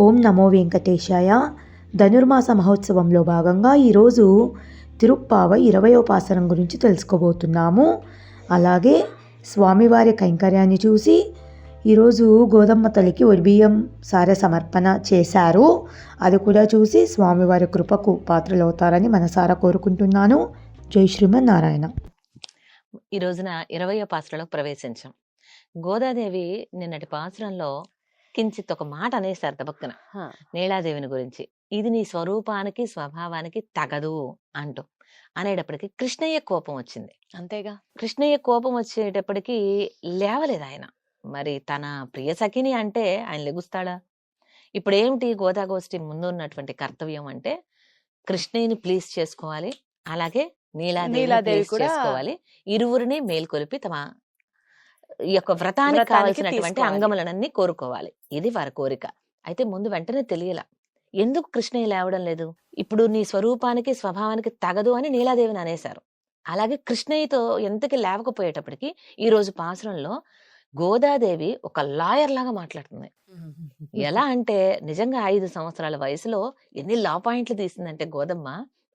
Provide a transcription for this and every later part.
ఓం నమో వెంకటేశాయ. ధనుర్మాస మహోత్సవంలో భాగంగా ఈరోజు తిరుప్పావై 20వ పాసరం గురించి తెలుసుకోబోతున్నాము. అలాగే స్వామివారి కైంకర్యాన్ని చూసి ఈరోజు గోదమ్మ తల్లికి ఒడిబియ్యం సారె సమర్పణ చేశారు. అది కూడా చూసి స్వామివారి కృపకు పాత్రలవుతారని మనసారా కోరుకుంటున్నాను. జై శ్రీమన్నారాయణ. ఈ రోజున 20వ పాసురలో ప్రవేశించాం. గోదాదేవి నిన్నటి పాసురంలో కించిత్ ఒక మాట అనేసారు తబక్కన నీలాదేవిని గురించి. ఇది నీ స్వరూపానికి స్వభావానికి తగదు అంటూ అనేటప్పటికి కృష్ణయ్య కోపం వచ్చింది. అంతేగా, కృష్ణయ్య కోపం వచ్చేటప్పటికి లేవలేదు ఆయన. మరి తన ప్రియ సఖిని అంటే ఆయన లెగుస్తాడా? ఇప్పుడు ఏమిటి గోదాగోష్ఠి ముందు ఉన్నటువంటి కర్తవ్యం అంటే కృష్ణయ్యని ప్లీజ్ చేసుకోవాలి, అలాగే నీలాదేవి కూడా చేసుకోవాలి. ఇరువురిని మేల్కొలిపి తమ ఈ యొక్క వ్రతానికి కావలసినటువంటి అంగములనన్నీ కోరుకోవాలి. ఇది వారి కోరిక. అయితే ముందు వెంటనే తెలియలా ఎందుకు కృష్ణయ్య లేవడం లేదు. ఇప్పుడు నీ స్వరూపానికి స్వభావానికి తగదు అని నీలాదేవిని అనేశారు. అలాగే కృష్ణయ్యతో ఎంతకి లేవకపోయేటప్పటికి ఈ రోజు పాసురంలో గోదాదేవి ఒక లాయర్ లాగా మాట్లాడుతుంది. ఎలా అంటే నిజంగా 5 సంవత్సరాల వయసులో ఎన్ని లా పాయింట్లు తీసిందంటే గోదమ్మ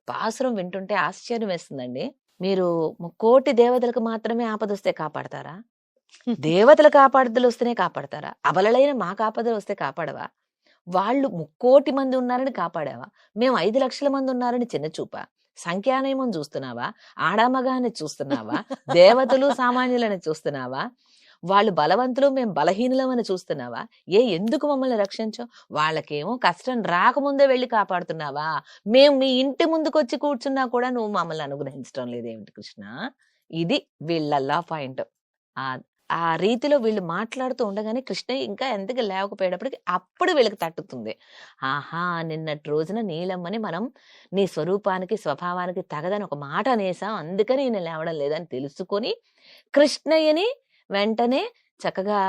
పాసురం వింటుంటే ఆశ్చర్యం వేస్తుందండి. మీరు 1,000,000 దేవతలకు మాత్రమే ఆపదొస్తే కాపాడతారా? దేవతలకు ఆపదలు వస్తేనే కాపాడతారా? అబలలైన మా ఆపదలు వస్తే కాపాడవా? వాళ్ళు 1,000,000 మంది ఉన్నారని కాపాడావా? మేము 5 లక్షల మంది ఉన్నారని చిన్న చూపా? సంఖ్యానియమం చూస్తున్నావా? ఆడామగాన్ని చూస్తున్నావా? దేవతలు సామాన్యులని చూస్తున్నావా? వాళ్ళు బలవంతులు మేము బలహీనులమని చూస్తున్నావా? ఎందుకు మమ్మల్ని రక్షించో? వాళ్ళకేమో కష్టం రాకముందే వెళ్ళి కాపాడుతున్నావా? మేము మీ ఇంటి ముందుకొచ్చి కూర్చున్నా కూడా నువ్వు మమ్మల్ని అనుగ్రహించడం లేదేమిటి కృష్ణ? ఇది వీళ్ళ లా పాయింట్. ఆ రీతిలో వీళ్ళు మాట్లాడుతూ ఉండగానే కృష్ణయ్య ఇంకా ఎంతగా లేవకపోయేటప్పటికి అప్పుడు వీళ్ళకి తట్టుతుంది. ఆహా, నిన్నటి రోజున నీలమ్మని మనం నీ స్వరూపానికి స్వభావానికి తగదని ఒక మాట అనేసాం, అందుకని నేను లేవడం లేదని తెలుసుకొని కృష్ణయ్యని వెంటనే చక్కగా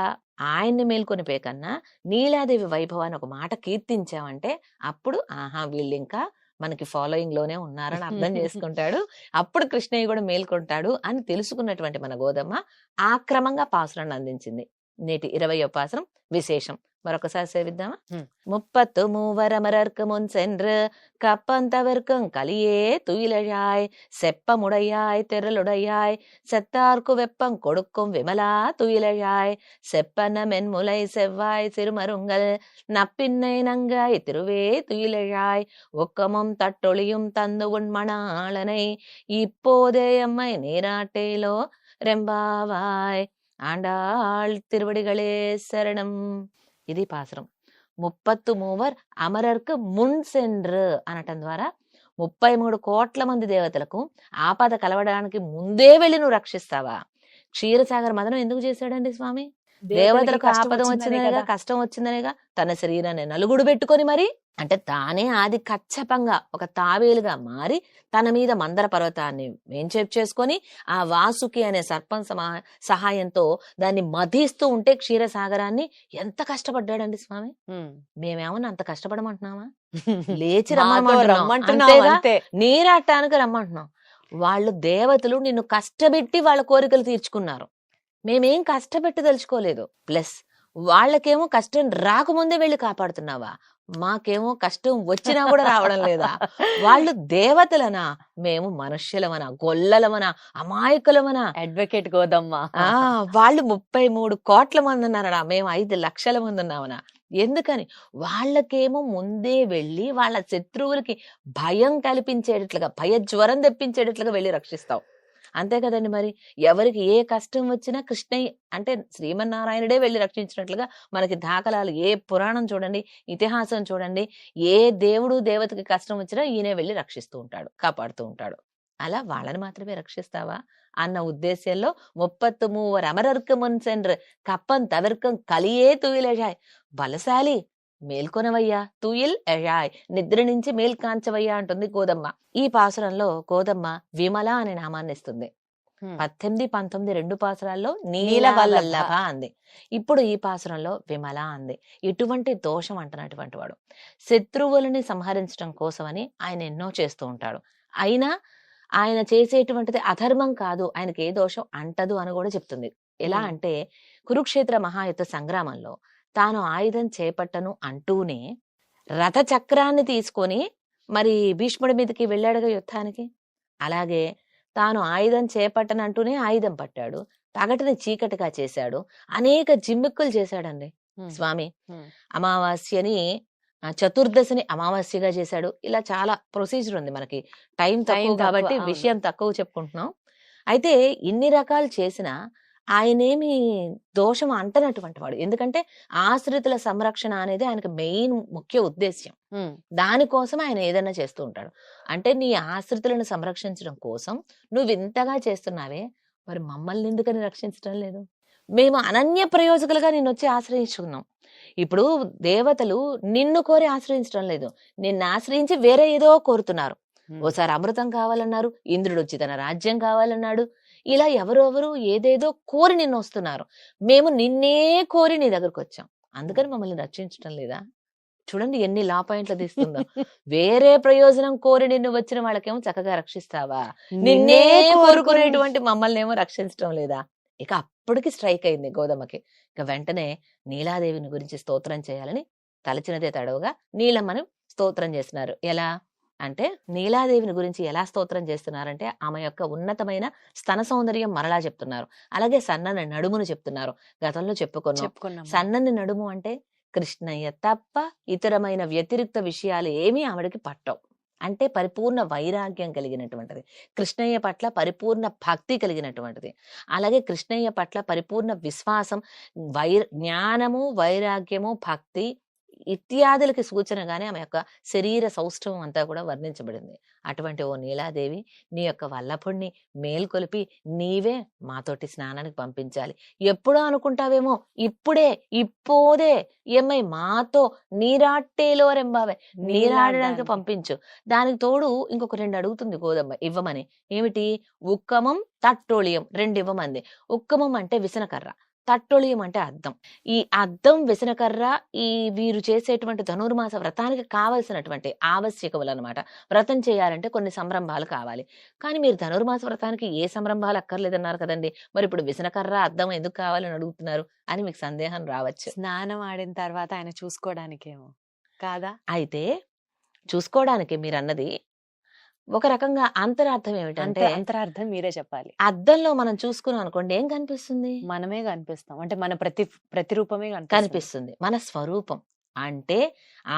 ఆయన్ని మేల్కొని పేకన్నా నీలాదేవి వైభవాన్ని ఒక మాట కీర్తించామంటే అప్పుడు ఆహా వీళ్ళు ఇంకా మనకి ఫాలోయింగ్ లోనే ఉన్నారని అర్థం చేసుకుంటాడు. అప్పుడు కృష్ణయ్య కూడా మేల్కొంటాడు అని తెలుసుకున్నటువంటి మన గోదమ్మ ఆ క్రమంగా పాసురాన్ని అందించింది. నేటి 20వ పాసురం విశేషం మరొకసారి సేవిద్దామా? 33 முன்சென்று கப்பந்தவர்க்கும் கலியே துயிலழாய் செப்பமுடையாய் திரளுடையாய் செத்தார்க்கு வெப்பம் கொடுக்கும் விமலா துயிலழாய் செப்பன மென்முலை செவ்வாய் சிறுமருங்கள் நப்பின்னை நங்காய் திருவே துயிலழாய் ஒக்கமும் தட்டொளியும் தந்து உன் மணாளனை இப்போதே அம்மை நீராட்டேலோ ரெம்பாவாய் ఆండాళ్ తిరువడిగళే శరణం. ఇది పాసురం. 33 అమరర్కు మున్ సెండ్రు అనటం ద్వారా 33 కోట్ల మంది దేవతలకు ఆపద కలవడానికి ముందే వెళ్ళి నువ్వు రక్షిస్తావా? క్షీరసాగర మదనం ఎందుకు చేశాడండి స్వామి? దేవతలకు ఆపదం వచ్చిందనేగా, కష్టం వచ్చిందనేగా తన శరీరాన్ని నలుగుడు పెట్టుకొని మరి అంటే తానే ఆది కచ్చపంగా ఒక తావేలుగా మారి తన మీద మందర పర్వతాన్ని వేంచేపు చేసుకొని ఆ వాసుకి అనే సర్పం సహాయంతో దాన్ని మధిస్తూ ఉంటే క్షీరసాగరాన్ని ఎంత కష్టపడ్డాడండి స్వామి. మేమేమన్నా అంత కష్టపడమంటున్నామా? లేచి రమ్మంటున్నాం, నీరాటానికి రమ్మంటున్నాం. వాళ్ళు దేవతలు నిన్ను కష్టపెట్టి వాళ్ళ కోరికలు తీర్చుకున్నారు, మేమేం కష్టపెట్టి తెలుసుకోలేదు. ప్లస్ వాళ్ళకేమో కష్టం రాకముందే వెళ్ళి కాపాడుతున్నావా? మాకేమో కష్టం వచ్చినా కూడా రావడం లేదా? వాళ్ళు దేవతలనా, మేము మనుష్యులమనా, గొల్లలమనా, అమాయకులమనా? అడ్వకేట్ గోదమ్మ వాళ్ళు 33 కోట్ల మంది ఉన్నారనా, మేము 5 లక్షల మంది ఉన్నామనా? ఎందుకని? వాళ్ళకేమో ముందే వెళ్ళి వాళ్ళ శత్రువులకి భయం కల్పించేటట్లుగా, భయజ్వరం తెప్పించేటట్లుగా వెళ్ళి రక్షిస్తావు. అంతే కదండి. మరి ఎవరికి ఏ కష్టం వచ్చినా కృష్ణయ్య అంటే శ్రీమన్నారాయణుడే వెళ్ళి రక్షించినట్లుగా మనకి దాఖలాలు, ఏ పురాణం చూడండి, ఇతిహాసం చూడండి, ఏ దేవుడు దేవతకి కష్టం వచ్చినా ఈయనే వెళ్ళి రక్షిస్తూ ఉంటాడు, కాపాడుతూ ఉంటాడు. అలా వాళ్ళని మాత్రమే రక్షిస్తావా అన్న ఉద్దేశంలో 33 అమరర్కు మున్ సెండ్రు కప్పం తవిర్కం కలియే తుయిలెజాయ్, బలశాలి మేల్కొనవయ్యా, తుయిల్ ఎజాయ్ నిద్ర నుంచి మేల్కాంచవయ్యా అంటుంది గోదమ్మ. ఈ పాసురంలో గోదమ్మ విమల అనే నామాన్ని ఇస్తుంది. 18, 19 2 పాసురాల్లో నీలవల్లభ అంది. ఇప్పుడు ఈ పాసురంలో విమల అంది. ఇటువంటి దోషం అంటున్నటువంటి వాడు శత్రువులని సంహరించడం కోసమని ఆయన ఎన్నో చేస్తూ ఉంటాడు. అయినా ఆయన చేసేటువంటిది అధర్మం కాదు, ఆయనకి ఏ దోషం అంటదు అని కూడా చెప్తుంది. ఎలా అంటే కురుక్షేత్ర మహాయుద్ధ సంగ్రామంలో తాను ఆయుధం చేపట్టను అంటూనే రథచక్రాన్ని తీసుకొని మరి భీష్ముడి మీదకి వెళ్ళాడుగా యుద్ధానికి. అలాగే తాను ఆయుధం చేపట్టనంటూనే ఆయుధం పట్టాడు, పగటిని చీకటిగా చేశాడు, అనేక జిమ్మిక్కులు చేశాడండి స్వామి. అమావాస్యని చతుర్దశిని అమావాస్యగా చేశాడు. ఇలా చాలా ప్రొసీజర్ ఉంది, మనకి టైం తక్కువ కాబట్టి విషయం తక్కువ చెప్పుకుంటున్నాం. అయితే ఇన్ని రకాలు చేసినా ఆయనేమి దోషం అంటనటువంటి వాడు. ఎందుకంటే ఆశ్రితుల సంరక్షణ అనేది ఆయనకు మెయిన్ ముఖ్య ఉద్దేశ్యం. దానికోసం ఆయన ఏదైనా చేస్తూ ఉంటాడు. అంటే నీ ఆశ్రితులను సంరక్షించడం కోసం నువ్వు ఇంతగా చేస్తున్నావే, మరి మమ్మల్ని ఎందుకని రక్షించడం లేదు? మేము అనన్య ప్రయోజకులుగా నిన్ను వచ్చి ఆశ్రయించుకున్నాం. ఇప్పుడు దేవతలు నిన్ను కోరి ఆశ్రయించడం లేదు, నిన్ను ఆశ్రయించి వేరే ఏదో కోరుతున్నారు. ఓసారి అమృతం కావాలన్నారు, ఇంద్రుడు వచ్చి తన రాజ్యం కావాలన్నాడు. ఇలా ఎవరెవరు ఏదేదో కోరి నిన్ను వస్తున్నారు. మేము నిన్నే కోరి నీ దగ్గరకు వచ్చాం, అందుకని మమ్మల్ని రక్షించడం లేదా? చూడండి ఎన్ని లా పాయింట్లు తీస్తుందో. వేరే ప్రయోజనం కోరి నిన్ను వచ్చిన వాళ్ళకేమో చక్కగా రక్షిస్తావా, నిన్నే కోరుకునేటువంటి మమ్మల్ని ఏమో రక్షించడం లేదా? ఇక అప్పటికి స్ట్రైక్ అయింది గోదమ్మకి. ఇక వెంటనే నీలాదేవిని గురించి స్తోత్రం చేయాలని తలచినదే తడవుగా నీలమ్మని స్తోత్రం చేస్తున్నారు. ఎలా అంటే నీలాదేవిని గురించి ఎలా స్తోత్రం చేస్తున్నారంటే ఆమె యొక్క ఉన్నతమైన స్తన సౌందర్యం మరలా చెప్తున్నారు. అలాగే సన్నని నడుమును చెప్తున్నారు. గతంలో చెప్పుకున్నాం సన్నని నడుము అంటే కృష్ణయ్య తప్ప ఇతరమైన వ్యతిరిక్త విషయాలు ఏమీ ఆవిడకి పట్టవు. అంటే పరిపూర్ణ వైరాగ్యం కలిగినటువంటిది, కృష్ణయ్య పట్ల పరిపూర్ణ భక్తి కలిగినటువంటిది, అలాగే కృష్ణయ్య పట్ల పరిపూర్ణ విశ్వాసం, జ్ఞానము, వైరాగ్యము, భక్తి ఇత్యాదులకి సూచనగానే ఆమె యొక్క శరీర సౌష్ఠవం అంతా కూడా వర్ణించబడింది. అటువంటి ఓ నీలాదేవి, నీ యొక్క వల్లభుణ్ణి మేల్కొలిపి నీవే మాతోటి స్నానానికి పంపించాలి. ఎప్పుడో అనుకుంటావేమో, ఇప్పుడే ఇప్పోదే ఏమై మాతో నీరాట్టేలో రెంబావే, నీరాడడానికి పంపించు. దానికి తోడు ఇంకొక 2 అడుగుతుంది గోదమ్మ ఇవ్వమని. ఏమిటి? ఉక్కమం, తట్టోళియం 2 ఇవ్వమంది. ఉక్కమం అంటే విసనకర్ర, తట్టొళియం అంటే అద్దం. ఈ అద్దం, విసనకర్ర ఈ వీరు చేసేటువంటి ధనుర్మాస వ్రతానికి కావలసినటువంటి ఆవశ్యకములు అనమాట. వ్రతం చేయాలంటే కొన్ని సంరంభాలు కావాలి. కానీ మీరు ధనుర్మాస వ్రతానికి ఏ సంరంభాలు అక్కర్లేదన్నారు కదండి, మరి ఇప్పుడు విసనకర్ర, అద్దం ఎందుకు కావాలని అడుగుతున్నారు అని మీకు సందేహం రావచ్చు. స్నానం ఆడిన తర్వాత ఆయన చూసుకోవడానికేమో కాదా? అయితే చూసుకోవడానికి మీరు అన్నది ఒక రకంగా అంతరార్థం ఏమిటంటే, అంతరార్థం మీరే చెప్పాలి. అద్దంలో మనం చూసుకున్నాం అనుకోండి, ఏం కనిపిస్తుంది? మనమే కనిపిస్తాం. అంటే మన ప్రతిరూపమే కనిపిస్తుంది, మన స్వరూపం. అంటే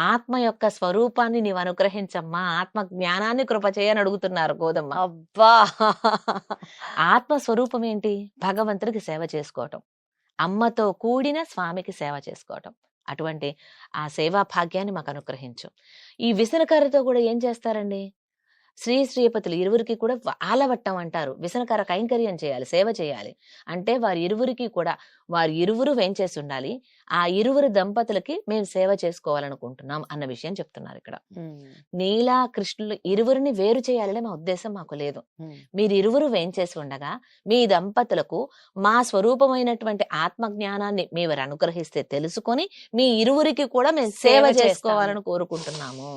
ఆత్మ యొక్క స్వరూపాన్ని నీవు అనుగ్రహించమ్మా, ఆత్మ జ్ఞానాన్ని కృప చేయని అడుగుతున్నారు గోదమ్మ. అబ్బా, ఆత్మ స్వరూపం ఏంటి? భగవంతుడికి సేవ చేసుకోవటం, అమ్మతో కూడిన స్వామికి సేవ చేసుకోవటం. అటువంటి ఆ సేవా భాగ్యాన్ని మాకు అనుగ్రహించు. ఈ విసనకర్రతో కూడా ఏం చేస్తారండి? శ్రీపతులు ఇరువురికి కూడా ఆలవట్టం అంటారు. విసనకర కైంకర్యం చేయాలి, సేవ చేయాలి. అంటే వారి ఇరువురు వేంచేసి ఉండాలి. ఆ ఇరువురు దంపతులకి మేము సేవ చేసుకోవాలనుకుంటున్నాం అన్న విషయం చెప్తున్నారు ఇక్కడ. నీలా కృష్ణులు ఇరువురిని వేరు చేయాలనే మా ఉద్దేశం మాకు లేదు. మీరు ఇరువురు వేంచేసి ఉండగా మీ దంపతులకు మా స్వరూపమైనటువంటి ఆత్మ జ్ఞానాన్ని మీరు అనుగ్రహిస్తే తెలుసుకొని మీ ఇరువురికి కూడా మేము సేవ చేసుకోవాలని కోరుకుంటున్నాము.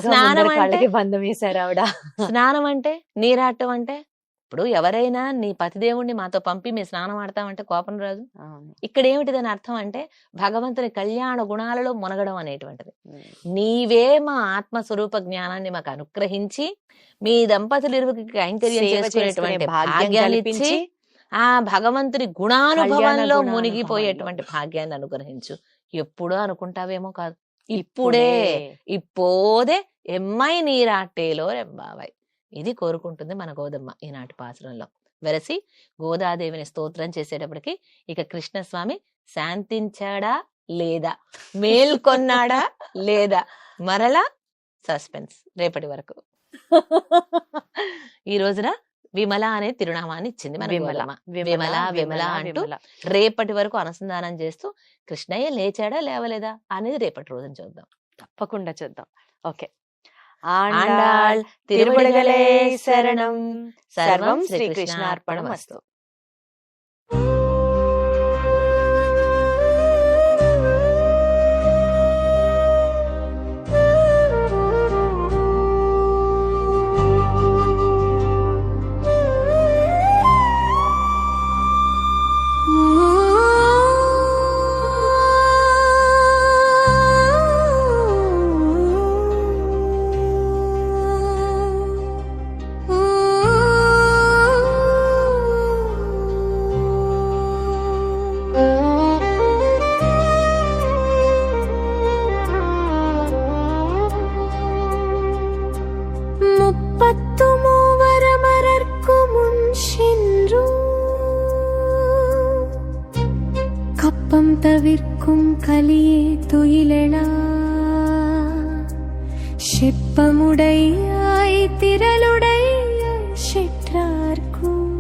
స్నానం అంటే బంధం వేశారు ఆవిడ. స్నానం అంటే నీరాటం అంటే, ఇప్పుడు ఎవరైనా నీ పతిదేవుణ్ణి మాతో పంపి మేము స్నానం ఆడతామంటే కోపం రాదు. ఇక్కడ ఏమిటి దాని అర్థం అంటే భగవంతుని కళ్యాణ గుణాలలో మునగడం అనేటువంటిది. నీవే మా ఆత్మస్వరూప జ్ఞానాన్ని మాకు అనుగ్రహించి మీ దంపతులు ఇరువురికి కైంకర్యం చేసుకునేటువంటి భాగ్యాన్ని ఇచ్చి ఆ భగవంతుని గుణానుభవంలో మునిగిపోయేటువంటి భాగ్యాన్ని అనుగ్రహించు. ఎప్పుడో అనుకుంటావేమో కాదు, ఇప్పుడే ఇప్పోదే ఎమ్మై నీరాట్టేలో రెంబావై. ఇది కోరుకుంటుంది మన గోదమ్మ ఈనాటి పాసురంలో. వెరసి గోదాదేవిని స్తోత్రం చేసేటప్పటికి ఇక కృష్ణస్వామి శాంతించాడా లేదా, మేల్కొన్నాడా లేదా, మరలా సస్పెన్స్ రేపటి వరకు. ఈ రోజున విమల అనే తిరునామాన్ని ఇచ్చింది మన గోదమ్మ. విమల విమల అంటూ రేపటి వరకు అనుసంధానం చేస్తూ కృష్ణయ్య లేచాడా లేవలేదా అనేది రేపటి రోజున చూద్దాం, తప్పకుండా చూద్దాం. ఓకే. ఆండాళ్ తిరువడిగలే శరణం. సర్వం శ్రీకృష్ణార్పణమస్తు. கப்பம் தவிர்க்கும் கலியே துயிலெழா செப்பமுடையாய் திரளுடையாய் செற்றார்க்கும்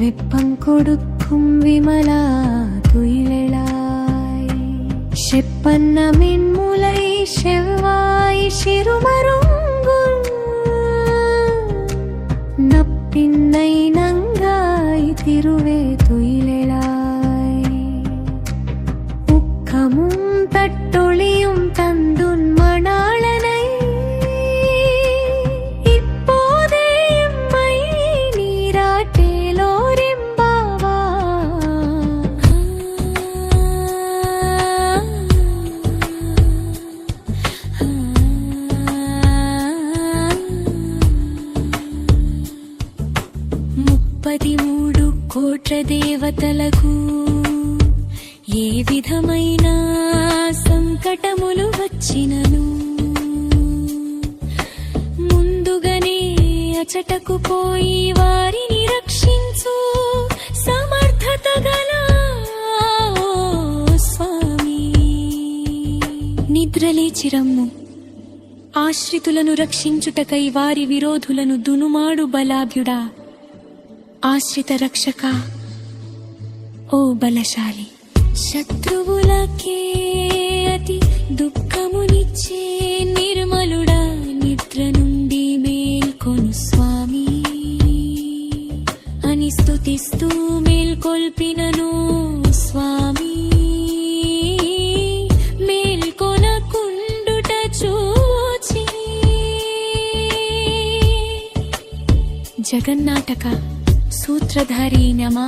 வெப்பம் கொடுக்கும் விமலா துயிலெழாய் செப்பன்ன மென்முலை செவ்வாய் சிறுமருங்குல் நப்பின்னை நங்காய் திருவே துயிலெழாய் உக்கமும் தட்டொளியும் தந்துன் மணாளனை இப்போதே எம்மை நீராட்டேலோரெம்பாவா ముప్పది కోట్ల దేవతలకు ఏ విధమైన సంకటములు వచ్చినను ముందుగానే అచటకు పోయి వారిని రక్షించు సమర్థత గల ఓ స్వామి. నిద్రలేచిరమ్ము, ఆశ్రితులను రక్షించుటకై వారి విరోధులను దునుమాడు బలాభ్యుడా. ఆశ్రిత రక్షక ఓ బలశాలి, శత్రువులకే అతి దుఃఖమునిచ్చే నిర్మలుడా, నిద్ర నుండి మేల్కొను స్వామి అని స్తుతిస్తూ మేల్కొల్పినను స్వామి. మేల్కొనకుండుట చూచి జగన్నాటక సూత్రధారి నమా,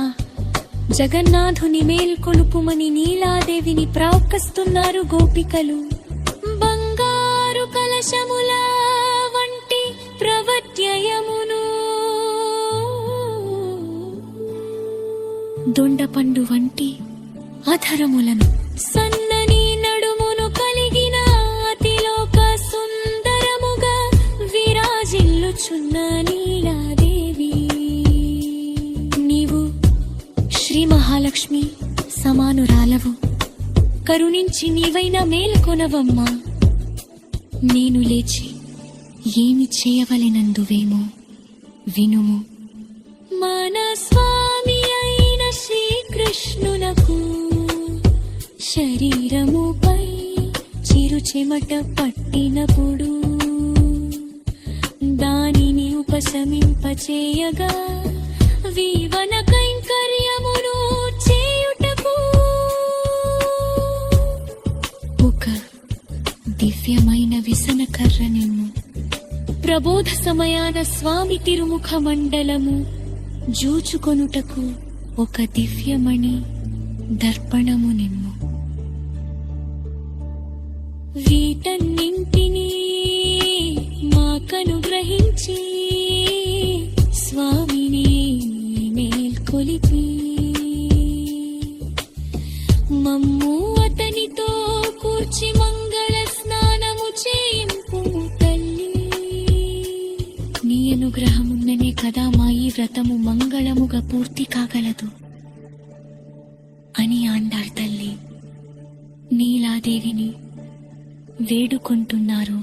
జగన్నాథుని మేల్కొలుపుమని నీలాదేవిని ప్రార్థిస్తున్నారు గోపికలు. బంగారు కలశముల వంటి ప్రవత్యయమును, దొండపండు వంటి అధరములను, సన్నని నడుమును కలిగిన అతిలోక సుందరముగా విరాజిల్లుచున్న నీలాదేవి, నీవు శ్రీ మహాలక్ష్మి సమానురాలవు. కరుణించి నీవైనా మేల్కొనవమ్మా. నేను లేచి ఏమి చేయవలెనందువేమో వినుము. మన స్వామి అయిన శ్రీకృష్ణునకు శరీరముపై చిరు చెమట పట్టినప్పుడు దానిని ఉపశమింపచేయగా వీవన కైంకర్యమును చేయుటకు ఒక దివ్యమైన విసనకర్ర నిమ్ము. ప్రబోధ సమయాన స్వామి తిరుముఖ మండలము జూచుకొనుటకు ఒక దివ్యమణి దర్పణము నిమ్ము. వీటన్నింటినీ మాకనుగ్రహించి స్వామిని మేల్కొలిపి మమ్ము అతనితో కూర్చి మంగళ స్నానము చేయింపు తల్లి. నీ అనుగ్రహమున్ననే కదా మా ఈ వ్రతము మంగళముగా పూర్తి కాగలదు అని ఆండాళ్ తల్లి నీలాదేవిని వేడుకుంటున్నారు.